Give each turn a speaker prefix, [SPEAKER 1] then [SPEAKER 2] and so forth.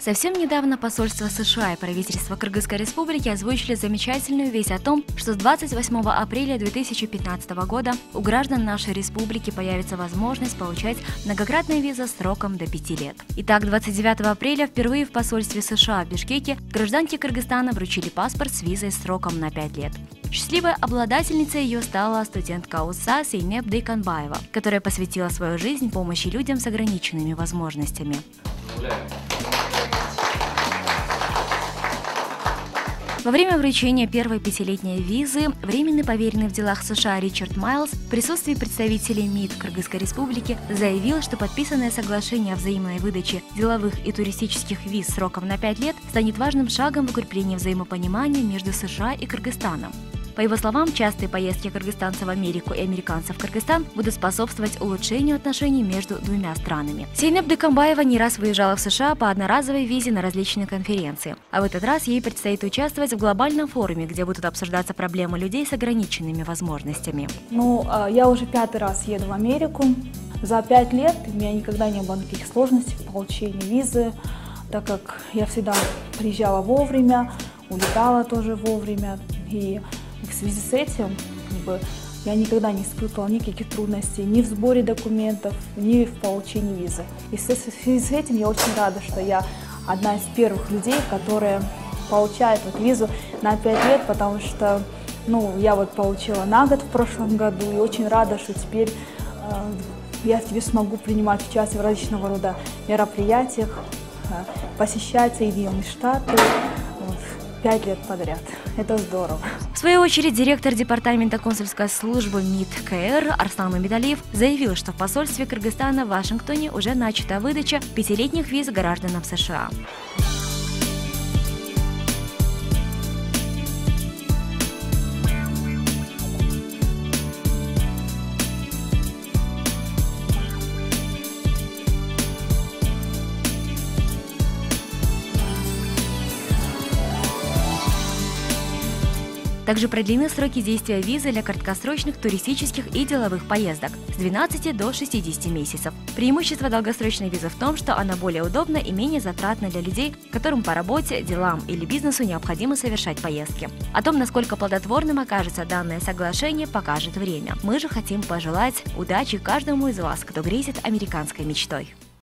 [SPEAKER 1] Совсем недавно посольство США и правительство Кыргызской республики озвучили замечательную весть о том, что с 28 апреля 2015 года у граждан нашей республики появится возможность получать многократные визы сроком до 5 лет. Итак, 29 апреля впервые в посольстве США в Бишкеке гражданке Кыргызстана вручили паспорт с визой сроком на 5 лет. Счастливой обладательницей ее стала студентка УСА Сейнеп Дейканбаева, которая посвятила свою жизнь помощи людям с ограниченными возможностями. Во время вручения первой пятилетней визы временный поверенный в делах США Ричард Майлз в присутствии представителей МИД Кыргызской республики заявил, что подписанное соглашение о взаимной выдаче деловых и туристических виз сроком на 5 лет станет важным шагом в укреплении взаимопонимания между США и Кыргызстаном. По его словам, частые поездки кыргызстанцев в Америку и американцев в Кыргызстан будут способствовать улучшению отношений между двумя странами. Сейнеп Дейканбаева не раз выезжала в США по одноразовой визе на различные конференции, а в этот раз ей предстоит участвовать в глобальном форуме, где будут обсуждаться проблемы людей с ограниченными возможностями.
[SPEAKER 2] Я уже 5-й раз еду в Америку. За 5 лет у меня никогда не было никаких сложностей в получении визы, так как я всегда приезжала вовремя, улетала тоже вовремя. И в связи с этим я никогда не испытывала никаких трудностей ни в сборе документов, ни в получении визы. И в связи с этим я очень рада, что я одна из первых людей, которая получает визу на 5 лет, потому что я получила на год в прошлом году и очень рада, что теперь я смогу принимать участие в различного рода мероприятиях, посещать Соединенные Штаты 5 лет подряд. Это здорово.
[SPEAKER 1] В свою очередь, директор департамента консульской службы МИД КР Арслан Мамедалиев заявил, что в посольстве Кыргызстана в Вашингтоне уже начата выдача 5-летних виз гражданам США. Также продлены сроки действия визы для краткосрочных туристических и деловых поездок с 12 до 60 месяцев. Преимущество долгосрочной визы в том, что она более удобна и менее затратна для людей, которым по работе, делам или бизнесу необходимо совершать поездки. О том, насколько плодотворным окажется данное соглашение, покажет время. Мы же хотим пожелать удачи каждому из вас, кто грезит американской мечтой.